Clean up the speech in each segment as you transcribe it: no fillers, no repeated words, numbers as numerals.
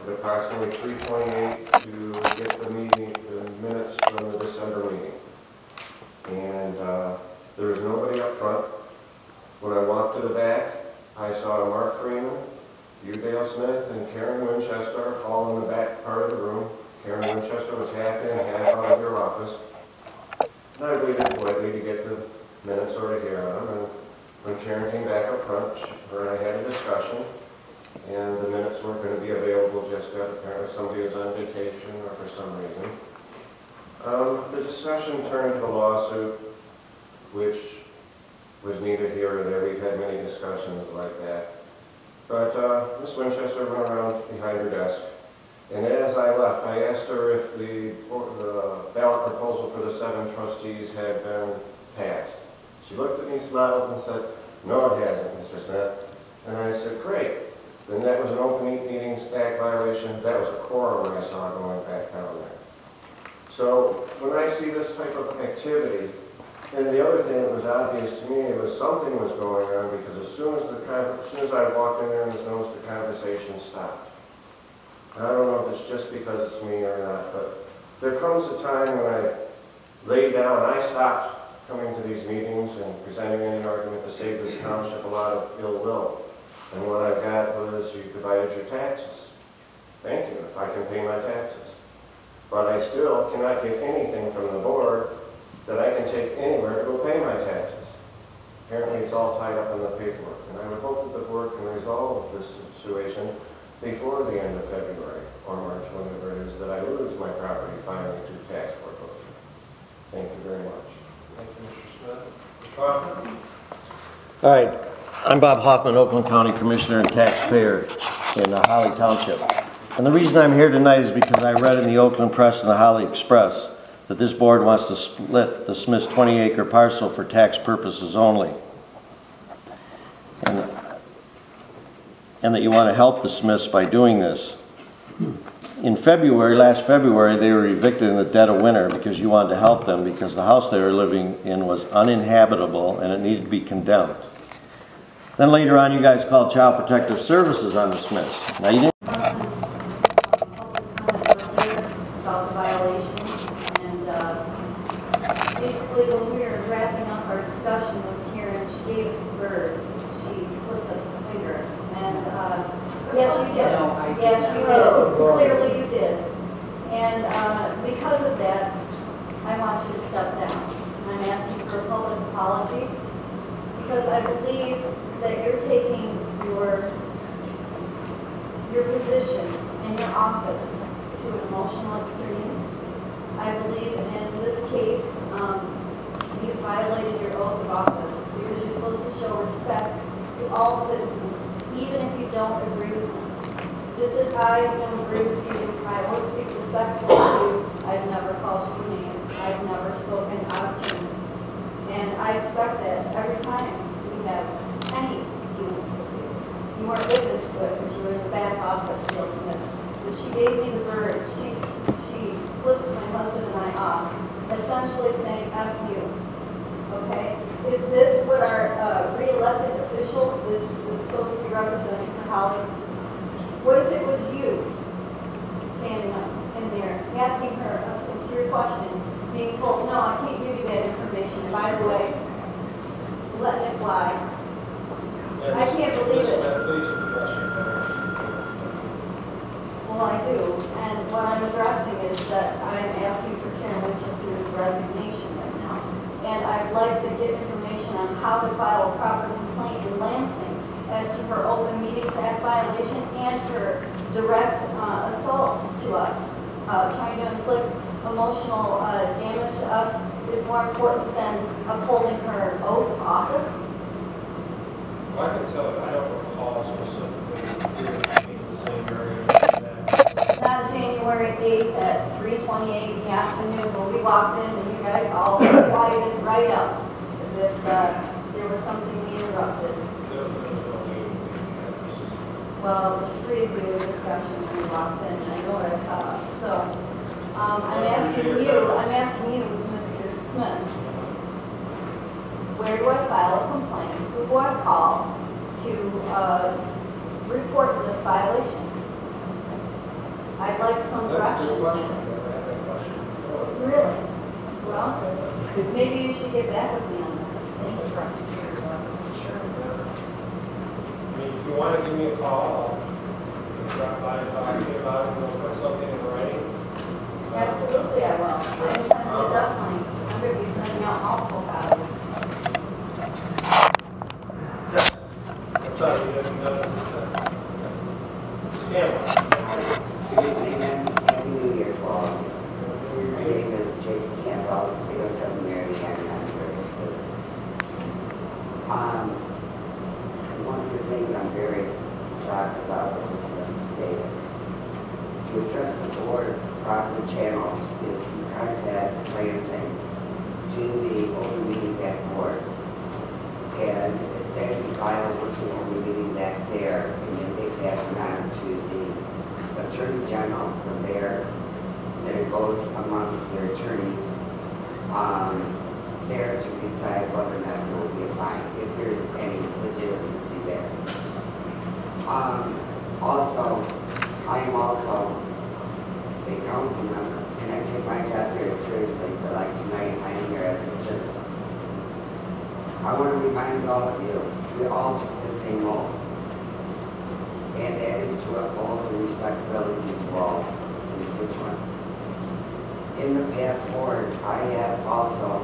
at approximately 3:28 to get the minutes from the December meeting. And there was nobody up front. When I walked to the back, I saw Mark Freeman, Dale Smith, and Karen Winchester all in the back part of the room. Karen Winchester was half in, half out of your office. And I waited politely to get the minutes or to hear them. And when Karen came back up front, her and I had a discussion, and the minutes weren't going to be available just yet. Apparently somebody was on vacation or for some reason. The discussion turned to a lawsuit, which was neither here or there. We've had many discussions like that. But Ms. Winchester went around behind her desk, and as I left, I asked her if the ballot proposal for the 7 trustees had been passed. She looked at me, smiled, and said, "No, it hasn't, Mr. Smith." And I said, "Great. Then that was an Open Meetings Act violation. That was a quorum I saw going back down there." So when I see this type of activity, and the other thing that was obvious to me, it was something was going on, because as soon as I walked in there and noticed the conversation stopped. And I don't know if it's just because it's me or not, but there comes a time when I lay down. I stopped coming to these meetings and presenting any argument to save this township a lot of ill will. And what I got was, you provided your taxes. Thank you, if I can pay my taxes. But I still cannot get anything from the board that I can take anywhere to go pay my taxes. Apparently it's all tied up in the paperwork, and I would hope that the board can resolve this situation before the end of February or March, whenever it is that I lose my property finally to tax foreclosure. Thank you very much. Thank you, Mr. Smith. Mr. Hoffman? All right, I'm Bob Hoffman, Oakland County Commissioner and taxpayer in Holly Township. And the reason I'm here tonight is because I read in the Oakland Press and the Holly Express that this board wants to split the Smith's 20-acre parcel for tax purposes only. And that you want to help the Smiths by doing this. In February, last February, they were evicted in the dead of winter because you wanted to help them, because the house they were living in was uninhabitable and it needed to be condemned. Then later on, you guys called Child Protective Services on the Smiths. Now you didn't. About the violations, and basically when we were wrapping up our discussion with Karen, she gave us the bird. She flipped us the finger, and yes, you did. Yes, you did. Clearly you did. And because of that, I want you to step down. I'm asking for a public apology, because I believe that you're taking your position in your office to an emotional extreme. I believe in this case, you violated your oath of office, because you're supposed to show respect to all citizens, even if you don't agree with them. Just as I don't agree with you, I will speak respectfully to you. I've never called you a name. I've never spoken out of turn. And I expect that every time we have any dealings with you. You weren't witness to it because you were in the back office, Dale Smith. But she gave me the bird. She flipped my husband and I off, essentially saying, "F you." Okay? Is this what our re-elected official is supposed to be representing for Holly? What if it was you standing up in there, asking her a sincere question, being told, "No, I can't give you that information. And by the way, letting it fly." I can't believe it. Well, I do, and what I'm addressing is that I'm asking for Karen Winchester's resignation right now. And I'd like to get information on how to file a proper complaint in Lansing as to her Open Meetings Act violation and her direct assault to us. Trying to inflict emotional damage to us is more important than upholding her oath of office. Well, I can tell you, I don't recall specifically in the same area. Not January 8th at 3:28 in the afternoon when we walked in and you guys all quieted right up as if there was something we interrupted. Well, there's 3 of you in discussion when we walked in, and I know what I saw. So I'm asking you, Mr. Smith, where do I file a complaint? Who do I call to report this violation? I'd like some That's a direction. good question. I never had that question before. Really? Well, maybe you should get back with me on that. Thank the prosecutor's office, I'm sure. I mean, if you want to give me a call, I'll drop by and talk to you about it, and we'll put something in writing. Absolutely, I will. I'm sending you definitely, I'm going to be sending out multiple copies. I'm sorry, you haven't done it this time. Cameron. Good evening and happy New Year to all of you. My name is Jake Campbell, 807 Mary Ann, I'm very citizen. One of the things I'm very shocked about is this message stated. To address the board proper channels is to contact Lansing to the Open Meetings Act board. And then we file with the Open Meetings Act there, and then they pass it on to the Attorney General from there. Then it goes amongst their attorneys there to decide whether or not there will be a fine, if there is any legitimacy there. Also, I am also a council member, and I take my job very seriously, but like tonight, I am here as a citizen. I want to remind all of you, we all took the same oath, and that is to uphold the respectability to all constituents. In the past board, I have also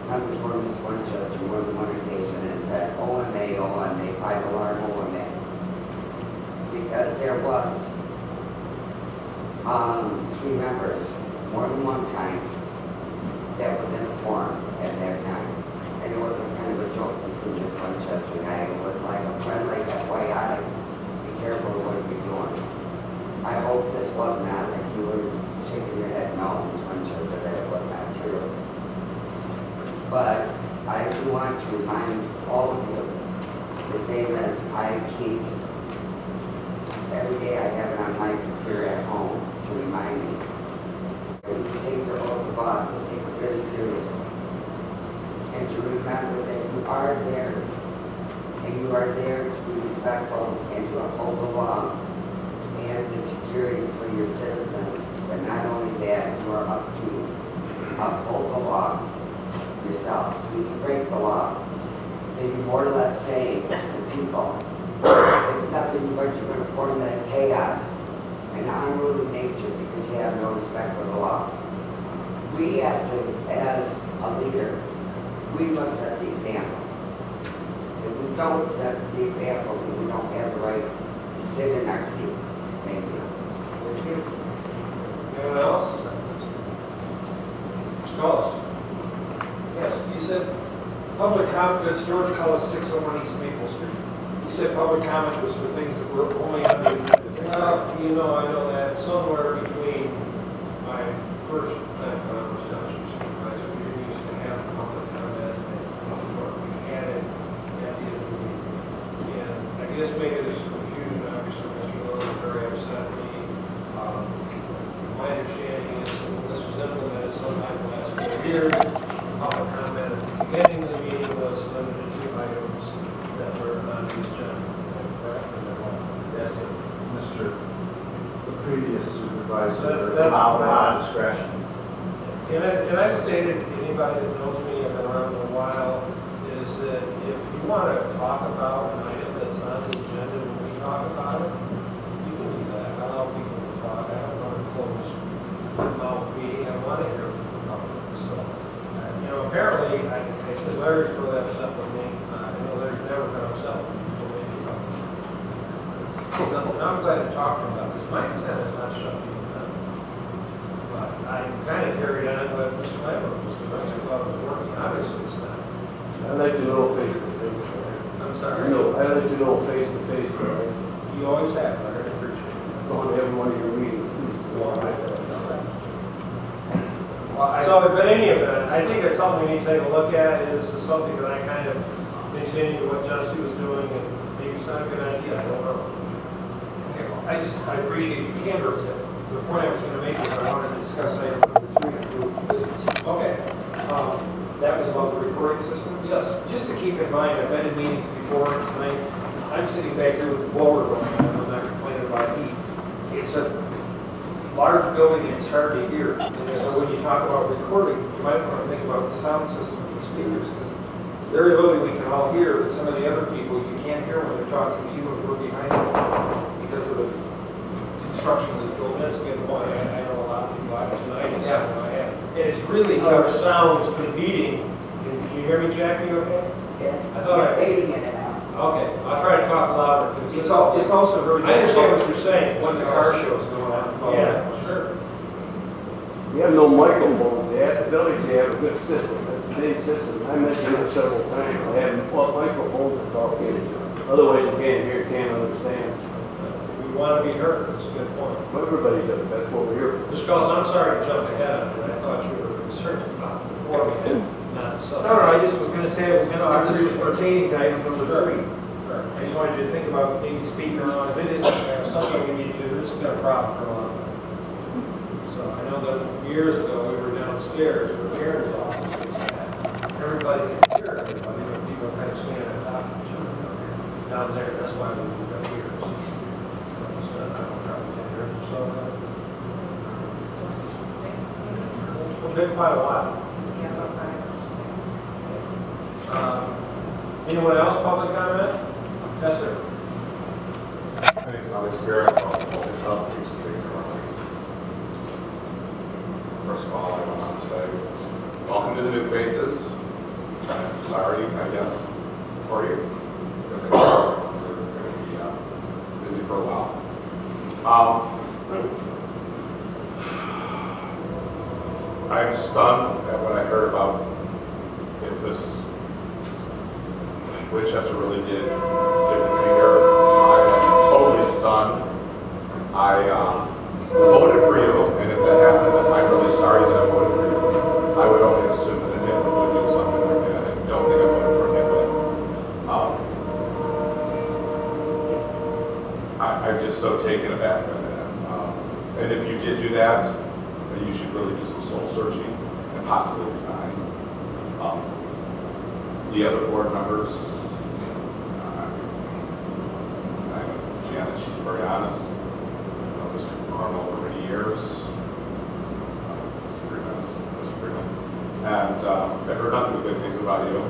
come before Ms. Winchester on more than one occasion and said, OMA, OMA, 5-alarm OMA. Because there was 3 members, more than one time, that was in a forum at that time. And it was a kind of a joke between Ms. Winchester and I. It was like a friendly FYI, be careful what you're doing. I hope this was not like you were shaking your head no, Ms. Winchester, that it was not true. But I do want to remind all of you, the same as I keep, every day I have it on my computer at home to remind me. When you take your oath of office, take it very seriously. And to remember that you are there, and you are there to be respectful and to uphold the law and the security for your citizens. But not only that, you are up to uphold the law yourself. So if you break the law, then you're more or less saying to the people, it's nothing but you're going to form that chaos and unruly nature because you have no respect for the law. We have to, as a leader, we must set the example. If we don't set the example, then we don't have the right to sit in our seats. Thank you. Thank you. Anyone else? Mr. Cullis? Yes, you said public comment, it's George Cullis, 601 East Maple Street. You said public comment was for things that were only on the agenda. Well, you know, I know that somewhere between my first time when I was township supervisor, we used to have public comment and what we had it at the end of the meeting. And I guess maybe there's some confusion, obviously, Mr. Lowe was very upset at me. My understanding is that when this was implemented sometime in the last 4 years, public comment at the beginning of the meeting was limited to items that were on the agenda. Correct? Yes, Mr. The previous supervisor That's allowed right. my discretion. And I've stated to anybody that knows me, I've been around a while, is that if you want to talk about an item that's on the agenda when we talk about it, you can do that. I allow people to talk. I don't want to close mouth meeting. I want to hear from the public. So, you know, apparently, I said Larry's really upset with me. I know Larry's never been upset with me before we talk. So I'm glad to talk to him about this. My intent is not shut people down. But I kind of carried on with Mr. Lambert, because I actually thought it was working. Obviously, it's not. I let you know face to face. I'm sorry. I let you know face to face. You always have, I really appreciate it. Go to every one of your meetings. So, but any event, I think it's something we need to take a look at. This is something that I kind of continued what Jesse was doing, and maybe it's not a good idea, I don't know. Okay, well, I appreciate your candor. The point I was going to make is I wanted to discuss item number 3, approved business. Okay. That was about the recording system. Yes. Just to keep in mind, I've been in meetings before, and I'm sitting back here with the blower going on, I'm not complaining about heat. It's a large building, it's hard to hear. And so when you talk about recording, you might want to think about the sound system for speakers, because very little we can all hear, but some of the other people, you can't hear when they're talking to you and we're behind them because of the construction of the building. That's a good point. I know a lot of people out tonight. Yeah. I have And it's really tough tough. sounds for the meeting. Can you hear me, Jackie, okay? Yeah, I thought I- fading in and out. Okay, I'll try to talk louder. 'cause It's also really. I understand what you're saying. When the car show's going on. Yeah, sure. You have no microphones, at the village, you have a good system, it's the same system, I mentioned it several times, I have microphones to talk into, otherwise you can't hear, can't understand. We want to be heard, that's a good point. But everybody does, that's what we're here for. Just because I'm sorry to jump ahead, but I thought you were concerned about the board, not the subject. No, I just was gonna say, this was pertaining to item number 3. Sure. I just wanted you to think about maybe speakers on If it is something we need to do, this has been a problem for a long time. So I know that years ago, we were downstairs where Karen's office was at. Everybody could hear everybody, but people kind of standing on top of each other down there. That's why we moved up here. So it's been, I don't know, probably 10 years or so. So 6 maybe for, It's been quite a while. yeah, about 5 or 6. Anyone else, public comment? Yes, sir. My name's Alex Spirit, I'm focused on pieces of currently. First of all, I want to say, welcome to the new faces. I'm sorry, I guess, for you, because I know you're going to be busy for a while. I'm stunned at what I heard about it was Winchester really did give the finger. I am totally stunned. I voted for you, and if that happened, I'm really sorry that I voted for you. I would only assume that a nitwit would do something like that. I don't think I voted for a nitwit. I'm just so taken aback by that. And if you did do that, then you should really do some soul searching and possibly resign. The other board members, Janet, she's very honest. Mr. Carmel over many years. Mr. Freeman. And I've heard nothing but good things about you.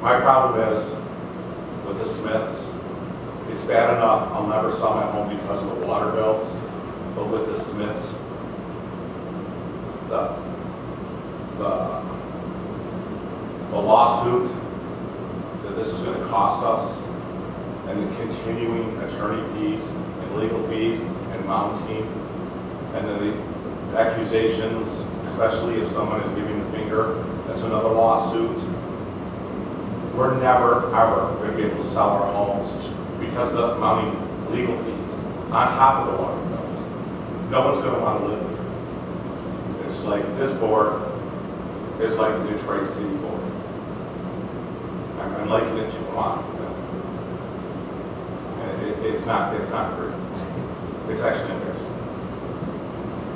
My problem is with the Smiths, it's bad enough I'll never sell my home because of the water bills, but with the Smiths, the lawsuit that this is going to cost us, and the continuing attorney fees and legal fees and mounting, and then the accusations, especially if someone is giving the finger, that's another lawsuit. We're never, ever going to be able to sell our homes because of the mounting legal fees on top of the water bills. No one's going to want to live here. It's like this board is like the Detroit City Board. I'm liking it to Quan. It's not great. It's actually embarrassing.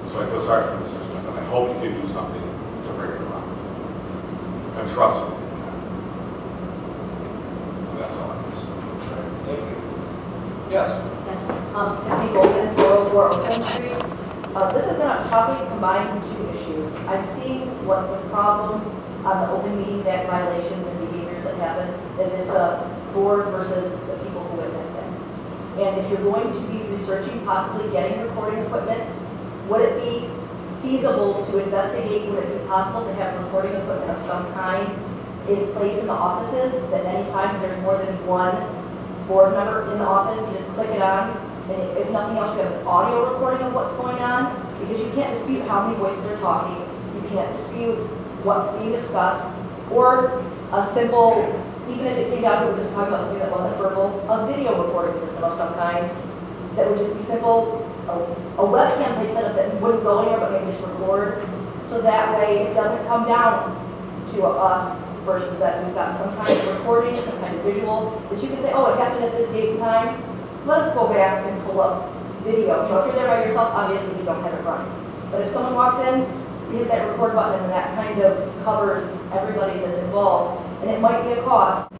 So I feel sorry for Mr. Smith, and I hope he gives you something to bring it around. I'm trusting him. And that's all I have to say. Thank you. Yes. Yes, Tiffany Golden, 404 Oakland Street. This has been a topic combined two issues. I'm seeing what the problem on the Open Meetings Act violations and behaviors that happen is it's a board versus the people who witnessed it. And if you're going to be researching, possibly getting recording equipment, would it be feasible to investigate, would it be possible to have recording equipment of some kind in place in the offices, that anytime there's more than one board member in the office, you just click it on, and if nothing else, you have an audio recording of what's going on, because you can't dispute how many voices are talking, you can't dispute what's being discussed, or a simple, even if it came down to we're just talking about something that wasn't verbal, a video recording system of some kind that would just be simple, a webcam type setup that wouldn't go anywhere but maybe just record, so that way it doesn't come down to us versus that we've got some kind of recording, some kind of visual, that you can say, oh, it happened at this date and time, let us go back and pull up video. You know, if you're there by yourself, obviously you don't have it running. But if someone walks in, you hit that record button and that kind of covers everybody that's involved, and it might be a cost.